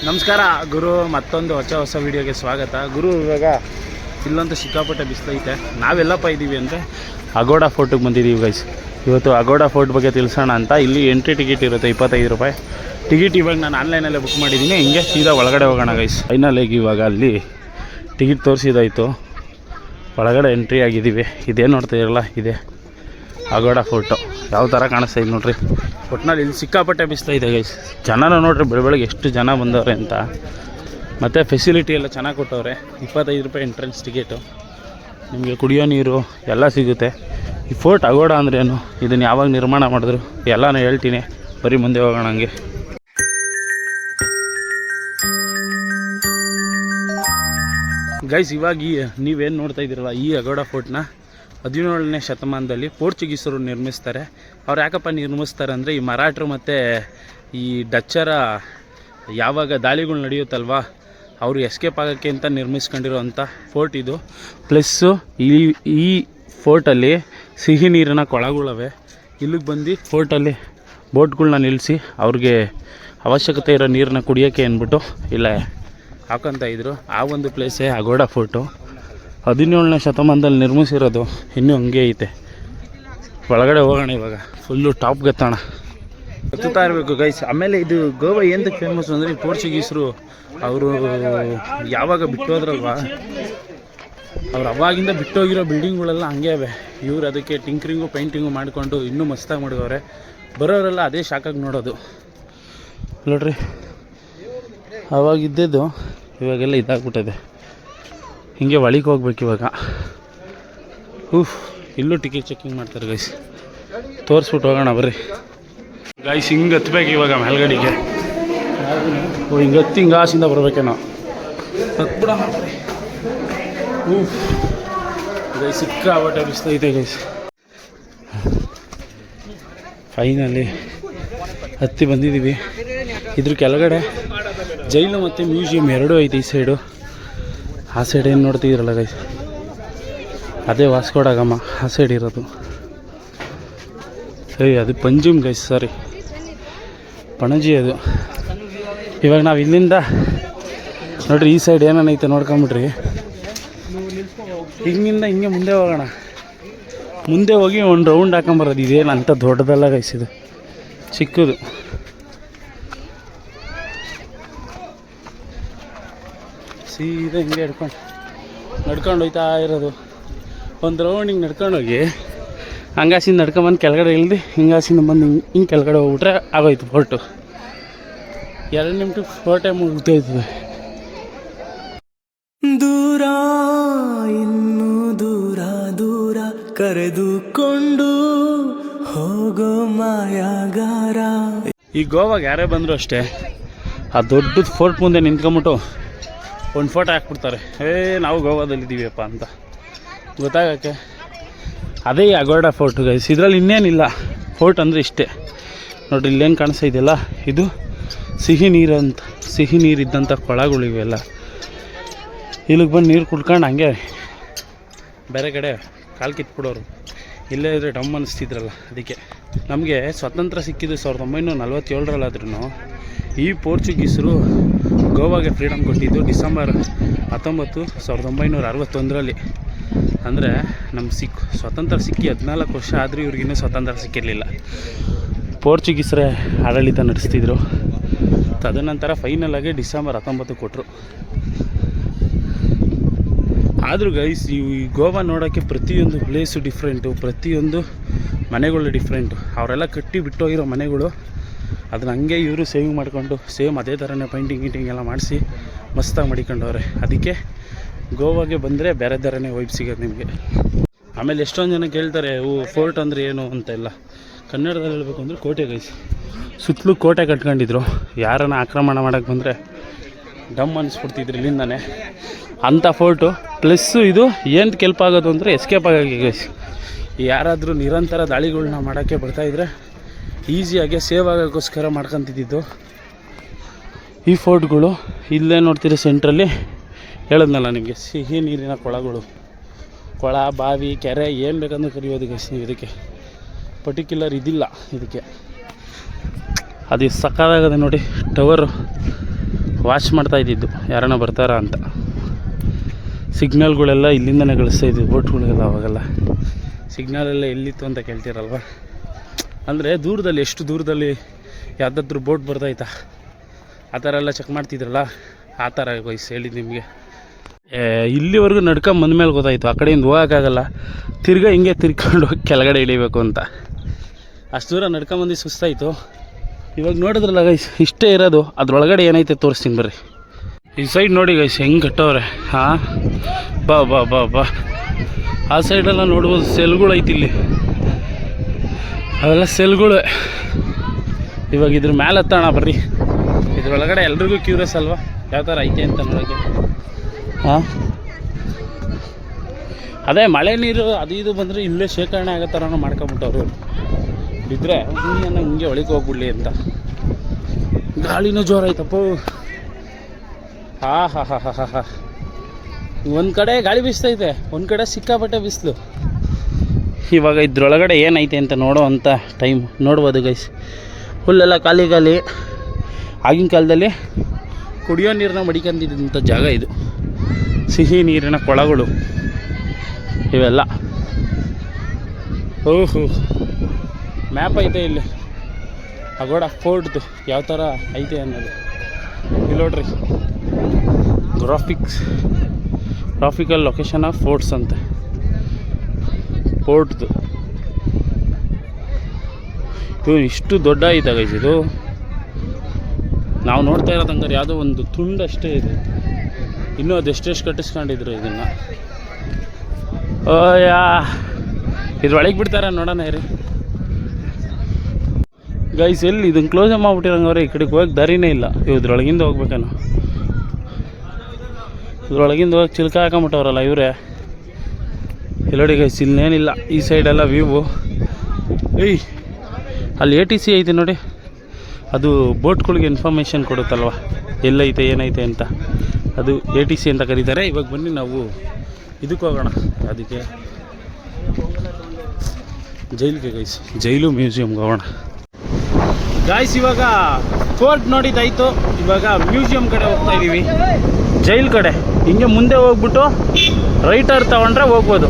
ನಮಸ್ಕಾರ ಗುರು, ಮತ್ತೊಂದು ಹೊಸ ವಿಡಿಯೋಗೆ ಸ್ವಾಗತ. ಗುರು, ಇವಾಗ ಇಲ್ಲಂತೂ ಸಿಕ್ಕಾಪಟ್ಟೆ ಬಿಸಿಲೈತೆ. ನಾವೆಲ್ಲಪ್ಪ ಇದ್ದೀವಿ ಅಂದರೆ ಅಗೋಡಾ ಫೋರ್ಟಿಗೆ ಬಂದಿದ್ದೀವಿ ಗೈಸ್. ಇವತ್ತು ಅಗೋಡಾ ಫೋರ್ಟ್ ಬಗ್ಗೆ ತಿಳಿಸೋಣ ಅಂತ. ಇಲ್ಲಿ ಎಂಟ್ರಿ ಟಿಕೆಟ್ ಇರುತ್ತೆ 25 ರೂಪಾಯಿ ಟಿಕೆಟ್. ಇವಾಗ ನಾನು ಆನ್ಲೈನಲ್ಲೇ ಬುಕ್ ಮಾಡಿದ್ದೀನಿ. ಹಿಂಗೆ ಸೀದಾ ಒಳಗಡೆ ಹೋಗೋಣ ಗೈಸ್. ಫೈನಲಾಗಿ ಇವಾಗ ಅಲ್ಲಿ ಟಿಕೆಟ್ ತೋರಿಸಿದಾಯಿತು, ಒಳಗಡೆ ಎಂಟ್ರಿ ಆಗಿದ್ದೀವಿ. ಇದೇನು ನೋಡ್ತಾ ಇರಲ್ಲ, ಇದೆ ಅಗೋಡಾ ಫೋರ್ಟು. ಯಾವ ಥರ ಕಾಣಿಸ್ತಾ ಇದೆ ನೋಡ್ರಿ. ಒಟ್ಟಿನಲ್ಲಿ ಇಲ್ಲಿ ಸಿಕ್ಕಾಪಟ್ಟೆ ಬಿಸ್ತಾಯಿದೆ ಗೈಸ್. ಜನನ ನೋಡ್ರಿ, ಬೆಳಗ್ಗೆ ಎಷ್ಟು ಜನ ಬಂದವ್ರೆ ಅಂತ. ಮತ್ತು ಫೆಸಿಲಿಟಿ ಎಲ್ಲ ಚೆನ್ನಾಗಿ ಕೊಟ್ಟವ್ರೆ. 25 ರೂಪಾಯಿ ಎಂಟ್ರೆನ್ಸ್ ಟಿಕೆಟು. ನಿಮಗೆ ಕುಡಿಯೋ ನೀರು ಎಲ್ಲ ಸಿಗುತ್ತೆ. ಈ ಫೋರ್ಟ್ ಅಗೋಡಾ ಅಂದರೆ ಏನು, ಇದನ್ನು ಯಾವಾಗ ನಿರ್ಮಾಣ ಮಾಡಿದ್ರು ಎಲ್ಲನೂ ಹೇಳ್ತೀನಿ. ಬರೀ ಮುಂದೆ ಹೋಗೋಣ ಹಂಗೆ. ಗೈಸ್, ಇವಾಗ ನೀವೇನು ನೋಡ್ತಾ ಇದ್ದೀರಲ್ಲ, ಈ ಅಗೋಡಾ ಫೋರ್ಟ್ನ 17ನೇ ಶತಮಾನದಲ್ಲಿ ಪೋರ್ಚುಗೀಸರು ನಿರ್ಮಿಸ್ತಾರೆ. ಅವ್ರು ಯಾಕಪ್ಪ ನಿರ್ಮಿಸ್ತಾರೆ ಅಂದರೆ, ಈ ಮರಾಠರು ಮತ್ತು ಈ ಡಚ್ಚರ ಯಾವಾಗ ದಾಳಿಗಳು ನಡೆಯುತ್ತಲ್ವ, ಅವರು ಎಸ್ಕೇಪ್ ಆಗೋಕ್ಕೆ ಅಂತ ನಿರ್ಮಿಸ್ಕೊಂಡಿರೋವಂಥ ಫೋರ್ಟ್ ಇದು. ಪ್ಲಸ್ಸು ಈ ಫೋರ್ಟಲ್ಲಿ ಸಿಹಿ ನೀರಿನ ಕೊಳಗಳವೆ. ಇಲ್ಲಿಗೆ ಬಂದು ಫೋರ್ಟಲ್ಲಿ ಬೋಟ್ಗಳನ್ನ ನಿಲ್ಲಿಸಿ ಅವ್ರಿಗೆ ಅವಶ್ಯಕತೆ ಇರೋ ನೀರನ್ನ ಕುಡಿಯೋಕ್ಕೆ ಅಂದ್ಬಿಟ್ಟು ಇಲ್ಲ ಹಾಕೊಂತ ಇದ್ರು. ಆ ಒಂದು ಪ್ಲೇಸೇ ಅಗೋಡಾ ಫೋರ್ಟು. 17ನೇ ಶತಮಾನದಲ್ಲಿ ನಿರ್ಮಿಸಿರೋದು. ಇನ್ನೂ ಹಂಗೆ ಐತೆ. ಒಳಗಡೆ ಹೋಗೋಣ ಇವಾಗ. ಫುಲ್ಲು ಟಾಪ್ ಗತ್ತಾಣ ಹತ್ತುತ್ತಾ ಇರಬೇಕು ಗೈಸ್. ಆಮೇಲೆ ಇದು ಗೋವಾ ಏನಕ್ಕೆ ಫೇಮಸ್ ಅಂದರೆ, ಈ ಪೋರ್ಚುಗೀಸರು ಅವರು ಯಾವಾಗ ಬಿಟ್ಟೋದ್ರಲ್ವ, ಅವ್ರು ಅವಾಗಿಂದ ಬಿಟ್ಟೋಗಿರೋ ಬಿಲ್ಡಿಂಗ್ಗಳೆಲ್ಲ ಹಂಗೆ ಅವೆ. ಇವ್ರು ಅದಕ್ಕೆ ಟಿಂಕ್ರಿಂಗು ಪೇಂಟಿಂಗು ಮಾಡಿಕೊಂಡು ಇನ್ನೂ ಮಸ್ತಾಗಿ ಮಾಡಿದವ್ರೆ. ಬರೋರೆಲ್ಲ ಅದೇ ಶಾಕಾಗಿ ನೋಡೋದು ನೋಡ್ರಿ. ಅವಾಗಿದ್ದದ್ದು ಇವಾಗೆಲ್ಲ ಇದಾಗ್ಬಿಟ್ಟಿದೆ. ಹಿಂಗೆ ಒಳಗೆ ಹೋಗ್ಬೇಕು ಇವಾಗ. ಇಲ್ಲೂ ಟಿಕೆಟ್ ಚೆಕಿಂಗ್ ಮಾಡ್ತಾರೆ ಗೈಸ್. ತೋರಿಸ್ಬಿಟ್ಟು ಹೋಗೋಣ ಬರ್ರಿ ಗೈಸ್. ಹಿಂಗೆ ಹತ್ಬೇಕು ಇವಾಗ ಮೇಲ್ಗಡೆಗೆ. ಹಿಂಗೆ ಹತ್ತಿ ಹಿಂಗೆ ಆಸಿಂದ ಬರ್ಬೇಕೇನೋ. ಹತ್ಬಿಡ ಗೈಸ್. ಸಿಕ್ಕಾಪಟ್ಟೆ ಬಿಸ್ತೈತೆ ಗೈಸ್. ಫೈನಲ್ಲಿ ಹತ್ತಿ ಬಂದಿದ್ದೀವಿ. ಇದ್ರ ಕೆಳಗಡೆ ಜೈಲು ಮತ್ತು ಮ್ಯೂಸಿಯಂ ಎರಡೂ ಐತೆ. ಈ ಸೈಡು, ಆ ಸೈಡ್ ಏನು ನೋಡ್ತಿದ್ದೀರಲ್ಲ ಗೈಸ್, ಅದೇ ವಾಸ್ಕೋ ಡ ಗಾಮಾ ಆ ಸೈಡ್ ಇರೋದು. ಅದು ಪಂಜಿಮ್ ಗೈಸ್, ಸಾರಿ ಪಣಜಿ ಅದು. ಇವಾಗ ನಾವು ಇಲ್ಲಿಂದ ನೋಡ್ರಿ, ಈ ಸೈಡ್ ಏನೇನೈತೆ ನೋಡ್ಕೊಂಬಿಟ್ರಿ. ಹಿಂಗಿಂದ ಹಿಂಗೆ ಮುಂದೆ ಹೋಗೋಣ. ಮುಂದೆ ಹೋಗಿ ಒಂದು ರೌಂಡ್ ಹಾಕೊಂಬರೋದು. ಇದೇನು ಅಂಥ ದೊಡ್ಡದಲ್ಲ ಗೈಸ್, ಇದು ಚಿಕ್ಕದು. ಸೀದಾ ಹಿಂಗೆ ನಡ್ಕೊಂಡು ಹೋಗ್ತಾ ಇರೋದು. ಒಂದು ರೌಂಡ್ ಹಿಂಗೆ ನಡ್ಕೊಂಡೋಗಿ ಹಂಗಾಸಿಂದ ನಡ್ಕೊಂಬಂದು ಕೆಳಗಡೆ ಇಳ್ದು ಹಿಂಗಾಸಿಂದ ಬಂದು ಹಿಂಗೆ ಕೆಳಗಡೆ ಹೋಗ್ಬಿಟ್ರೆ ಆಗೋಯ್ತು ಫೋರ್ಟು. 2 ನಿಮಿಷಕ್ಕೆ ಫೋರ್ಟೇ ಮುಗ್ದೋಯ್ತದೆ. ದೂರ ಇನ್ನೂ ದೂರ ದೂರ ಕರೆದುಕೊಂಡು ಹೋಗೋ ಮಾಯಾಗಾರ. ಈ ಗೋವಾಗ ಯಾರೇ ಬಂದರೂ ಅಷ್ಟೇ, ಆ ದೊಡ್ಡದು ಫೋರ್ಟ್ ಮುಂದೆ ನಿಂತ್ಕೊಂಬಿಟ್ಟು ಒಂದು ಫೋಟೋ ಹಾಕ್ಬಿಡ್ತಾರೆ. ನಾವು ಗೋವಾದಲ್ಲಿದ್ದೀವಿಯಪ್ಪ ಅಂತ ಗೊತ್ತಾಗೋಕ್ಕೆ. ಅದೇ ಈ ಅಗೋಡಾ ಫೋರ್ಟ್ ಗೈಸ್. ಇದರಲ್ಲಿ ಇನ್ನೇನಿಲ್ಲ. ಫೋರ್ಟ್ ಅಂದರೆ ಇಷ್ಟೇ ನೋಡಿರಿ. ಇಲ್ಲೇನು ಕಾಣಿಸ್ತಾ ಇದೆಯಲ್ಲ, ಇದು ಸಿಹಿ ನೀರಿದ್ದಂಥ ಕೊಳಗಳಿವೆಲ್ಲ. ಇಲ್ಲಿಗೆ ಬಂದು ನೀರು ಕುಡ್ಕೊಂಡು ಹಂಗೆ ಬೇರೆ ಕಡೆ ಕಾಲು ಕಿತ್ಬಿಡೋರು. ಇಲ್ಲೇ ಇದ್ರೆ ಡಮ್ ಅನ್ನಿಸ್ತಿದ್ರಲ್ಲ. ಅದಕ್ಕೆ ನಮಗೆ ಸ್ವಾತಂತ್ರ್ಯ ಸಿಕ್ಕಿದ್ದು 1947ರಲ್ಲಾದ್ರೂ ಈ ಪೋರ್ಚುಗೀಸರು ಗೋವಾಗೆ ಫ್ರೀಡಮ್ ಕೊಟ್ಟಿದ್ದು ಡಿಸೆಂಬರ್ 19, 1961ರಲ್ಲಿ. ಅಂದರೆ ನಮ್ಮ ಸ್ವಾತಂತ್ರ್ಯ ಸಿಕ್ಕಿ 14 ವರ್ಷ ಆದರೂ ಇವ್ರಿಗಿನ್ನೂ ಸ್ವಾತಂತ್ರ್ಯ ಸಿಕ್ಕಿರಲಿಲ್ಲ. ಪೋರ್ಚುಗೀಸರೇ ಆಡಳಿತ ನಡೆಸ್ತಿದ್ರು. ತದನಂತರ ಫೈನಲಾಗಿ ಡಿಸೆಂಬರ್ 19 ಕೊಟ್ಟರು. ಆದರೂ ಗೈಸ್, ಈ ಗೋವಾ ನೋಡೋಕ್ಕೆ ಪ್ರತಿಯೊಂದು ಪ್ಲೇಸು ಡಿಫ್ರೆಂಟು, ಪ್ರತಿಯೊಂದು ಮನೆಗಳು ಡಿಫ್ರೆಂಟು. ಅವರೆಲ್ಲ ಕಟ್ಟಿ ಬಿಟ್ಟೋಗಿರೋ ಮನೆಗಳು, ಅದನ್ನ ಹಂಗೆ ಇವರು ಸೇವಿಂಗ್ ಮಾಡಿಕೊಂಡು ಸೇಮ್ ಅದೇ ಥರನೇ ಪೇಂಟಿಂಗ್ ಎಲ್ಲ ಮಾಡಿಸಿ ಮಸ್ತಾಗಿ ಮಾಡಿಕೊಂಡವ್ರೆ. ಅದಕ್ಕೆ ಗೋವಾಗೆ ಬಂದರೆ ಬೇರೆ ಥರನೇ ವೈಬ್ ಸಿಗೋದು ನಿಮಗೆ. ಆಮೇಲೆ ಎಷ್ಟೊಂದು ಜನ ಕೇಳ್ತಾರೆ, ಫೋರ್ಟ್ ಅಂದರೆ ಏನು ಅಂತೆಲ್ಲ. ಕನ್ನಡದಲ್ಲಿ ಹೇಳಬೇಕು ಅಂದರೆ ಕೋಟೆ ಗೈಸ್. ಸುತ್ತಲೂ ಕೋಟೆ ಕಟ್ಕೊಂಡಿದ್ರು. ಯಾರನ್ನ ಆಕ್ರಮಣ ಮಾಡೋಕ್ಕೆ ಬಂದರೆ ಡಮ್ ಅನ್ನಿಸ್ಬಿಡ್ತಿದ್ರು ಇಲ್ಲಿಂದನೇ. ಅಂಥ ಫೋರ್ಟು. ಪ್ಲಸ್ಸು ಇದು ಏನು ಕೆಲ್ಪ್ ಆಗೋದು ಅಂದರೆ ಎಸ್ಕೇಪ್ ಆಗೋಕ್ಕೆ ಗೈಸ್. ಯಾರಾದರೂ ನಿರಂತರ ದಾಳಿಗಳನ್ನ ಮಾಡೋಕ್ಕೆ ಬರ್ತಾಯಿದ್ರೆ ಈಸಿಯಾಗಿ ಸೇವ್ ಆಗೋಕ್ಕೋಸ್ಕರ ಮಾಡ್ಕೊತಿದ್ದು ಈ ಫೋರ್ಟ್ಗಳು. ಇಲ್ಲೇ ನೋಡ್ತೀರಿ ಸೆಂಟ್ರಲ್ಲಿ, ಹೇಳಿದ್ನಲ್ಲ ನಿಮಗೆ, ಸಿಹಿ ನೀರಿನ ಕೊಳಗಳು. ಕೊಳ, ಬಾವಿ, ಕೆರೆ ಏನು ಬೇಕಂದ್ರೆ ಕರಿಯೋದು ಗೈಸ್ ನೀವು. ಇದಕ್ಕೆ ಪರ್ಟಿಕ್ಯುಲರ್ ಇದಿಲ್ಲ. ಇದಕ್ಕೆ ಅದು ಸಕ್ಕತ್ತಾಗದೆ ನೋಡಿ ಟವರು. ವಾಚ್ ಮಾಡ್ತಾ ಇದ್ದಿದ್ದು ಯಾರನ್ನ ಬರ್ತಾರಾ ಅಂತ. ಸಿಗ್ನಲ್ಗಳೆಲ್ಲ ಇಲ್ಲಿಂದನೇ ಕಳಿಸ್ತಾ ಇದ್ವಿ ಬೋಟ್ಗಳಿಗೆಲ್ಲ. ಅವಾಗೆಲ್ಲ ಸಿಗ್ನಲೆಲ್ಲ ಎಲ್ಲಿತ್ತು ಅಂತ ಕೇಳ್ತೀರಲ್ವ. ಅಂದರೆ ದೂರದಲ್ಲಿ ಎಷ್ಟು ದೂರದಲ್ಲಿ ಯಾವುದಾದ್ರೂ ಬೋಟ್ ಬರ್ತಾಯ್ತಾ ಆ ಥರ ಎಲ್ಲ ಚೆಕ್ ಮಾಡ್ತಿದ್ರಲ್ಲ, ಆ ಥರ ವಯಸ್ಸು ಹೇಳಿದ್ದು ನಿಮಗೆ. ಇಲ್ಲಿವರೆಗೂ ನಡ್ಕೊಂಡು ಬಂದಮೇಲೆ ಗೊತ್ತಾಯಿತು ಆ ಕಡೆಯಿಂದ ಹೋಗೋಕ್ಕಾಗಲ್ಲ, ತಿರ್ಗಾ ಹಿಂಗೆ ತಿರ್ಕೊಂಡು ಹೋಗಿ ಕೆಳಗಡೆ ಇಳಿಬೇಕು ಅಂತ. ಅಷ್ಟು ದೂರ ನಡ್ಕೊಂಬಂದು ಸುಸ್ತಾಯಿತು. ಇವಾಗ ನೋಡಿದ್ರಲ್ಲ ಗೈಸ್, ಇಷ್ಟೇ ಇರೋದು. ಅದ್ರೊಳಗಡೆ ಏನೈತೆ ತೋರಿಸ್ತೀನಿ ಬರ್ರಿ. ಈ ಸೈಡ್ ನೋಡಿ ಗೈಸ್ ಹೆಂಗೆ ಕಟ್ಟವ್ರೆ. ಹಾಂ, ಬಾ ಬಾ ಬಾ ಬಾ. ಆ ಸೈಡೆಲ್ಲ ನೋಡ್ಬೋದು ಸೆಲ್ಗಳು ಐತಿ ಇಲ್ಲಿ, ಅವೆಲ್ಲ ಸೆಲ್ಗಳು. ಇವಾಗ ಇದ್ರ ಮೇಲೆ ಹತ್ತೋಣ ಬರ್ರಿ. ಇದ್ರೊಳಗಡೆ ಎಲ್ರಿಗೂ ಕ್ಯೂರಿಯಸ್ ಅಲ್ವಾ ಯಾವ ಥರ ಐತೆ ಅಂತ ನೋಡೋಕ್ಕೆ. ಹಾಂ, ಅದೇ ಮಳೆ ನೀರು ಅದು ಇದು ಬಂದರೆ ಇಲ್ಲೇ ಶೇಖರಣೆ ಆಗೋ ಥರನೂ ಮಾಡ್ಕೊಂಬಿಟ್ಟವ್ರು. ಬಿದ್ದರೆ ಹಿಂಗೆ ಒಳಗೆ ಹೋಗ್ಬಿಡ್ಲಿ ಅಂತ. ಗಾಳಿನೂ ಜೋರಾಯ್ತಪ್ಪ. ಹಾಂ ಹಾಂ ಹಾಂ ಹಾಂ ಹಾಂ ಹಾಂ. ಒಂದು ಕಡೆ ಗಾಳಿ ಬೀಸ್ತೈತೆ, ಒಂದು ಕಡೆ ಸಿಕ್ಕಾಪಟ್ಟೆ ಬಿಸಿಲು. ಇವಾಗ ಇದ್ರೊಳಗಡೆ ಏನೈತೆ ಅಂತ ನೋಡೋ ಅಂಥ ಟೈಮ್ ನೋಡ್ಬೋದು ಗೈಸ್. ಫುಲ್ಲೆಲ್ಲ ಖಾಲಿ ಖಾಲಿ. ಆಗಿನ ಕಾಲದಲ್ಲಿ ಕುಡಿಯೋ ನೀರನ್ನ ಮಡಿಕೊಂಡಿದ್ದಂಥ ಜಾಗ ಇದು. ಸಿಹಿ ನೀರಿನ ಕೊಳಗಳು ಇವೆಲ್ಲ. ಓಹೋ, ಮ್ಯಾಪ್ ಐತೆ ಇಲ್ಲಿ ಅಗೋಡ ಫೋರ್ಟ್ದು ಯಾವ ಥರ ಐತೆ ಅನ್ನೋದು. ಇಲ್ಲಿ ನೋಡ್ರಿ, ಗ್ರಾಫಿಕಲ್ ಲೊಕೇಶನ್ ಆಫ್ ಫೋರ್ಟ್ಸ್ ಅಂತ ಫೋರ್ಟ್ದು. ಇದು ಇಷ್ಟು ದೊಡ್ಡ ಐತೆ ಗೈಸ್. ಇದು ನಾವು ನೋಡ್ತಾ ಇರೋದು ಹಂಗಾರೆ ಯಾವುದೋ ಒಂದು ತುಂಡು ಅಷ್ಟೇ ಇದೆ. ಇನ್ನೂ ಅದೆಷ್ಟೆಷ್ಟು ಕಟ್ಟಿಸ್ಕೊಂಡಿದ್ರು ಇದನ್ನು. ಓಯಾ, ಇದ್ರೊಳಗೆ ಬಿಡ್ತಾರೆ ನೋಡೋಣ ಇರಿ ಗೈಸ್. ಎಲ್ಲಿ ಇದನ್ನು ಕ್ಲೋಸೇ ಮಾಡ್ಬಿಟ್ಟಿರಂಗವ್ರೆ, ಈ ಕಡೆಗೆ ಹೋಗಕ್ಕೆ ದಾರಿನೇ ಇಲ್ಲ. ಇದ್ರೊಳಗಿಂದ ಹೋಗ್ಬೇಕೇನೋ. ಇದ್ರೊಳಗಿಂದ ಹೋಗಿ ಚಿಲ್ಕ ಹಾಕೊಂಬಿಟ್ಟವ್ರಲ್ಲ ಇವರೇ. ಎಲ್ಲೋಡಿ ಗೈಸ್, ಇಲ್ಲೇನಿಲ್ಲ. ಈ ಸೈಡೆಲ್ಲ ವ್ಯೂವು. ಏಯ್, ಅಲ್ಲಿ ATC ಐತೆ ನೋಡಿ, ಅದು ಬೋಟ್ಗಳಿಗೆ ಇನ್ಫಾರ್ಮೇಷನ್ ಕೊಡುತ್ತಲ್ವ ಎಲ್ಲೈತೆ ಏನೈತೆ ಅಂತ. ಅದು ATC ಅಂತ ಕರೀತಾರೆ. ಇವಾಗ ಬನ್ನಿ ನಾವು ಇದಕ್ಕೆ ಹೋಗೋಣ. ಅದಕ್ಕೆ ಜೈಲಿಗೆ ಗೈಸ್, ಜೈಲು ಮ್ಯೂಸಿಯಮ್ಗೆ ಹೋಗೋಣ ಗಾಯ್ಸ್. ಇವಾಗ ಫೋರ್ಟ್ ನೋಡಿದ್ದಾಯಿತು, ಇವಾಗ ಮ್ಯೂಸಿಯಂ ಕಡೆ ಹೋಗ್ತಾ ಇದ್ದೀವಿ, ಜೈಲ್ ಕಡೆ. ಹಿಂಗೆ ಮುಂದೆ ಹೋಗ್ಬಿಟ್ಟು ರೈಟರ್ ತಗೊಂಡ್ರೆ ಹೋಗ್ಬೋದು.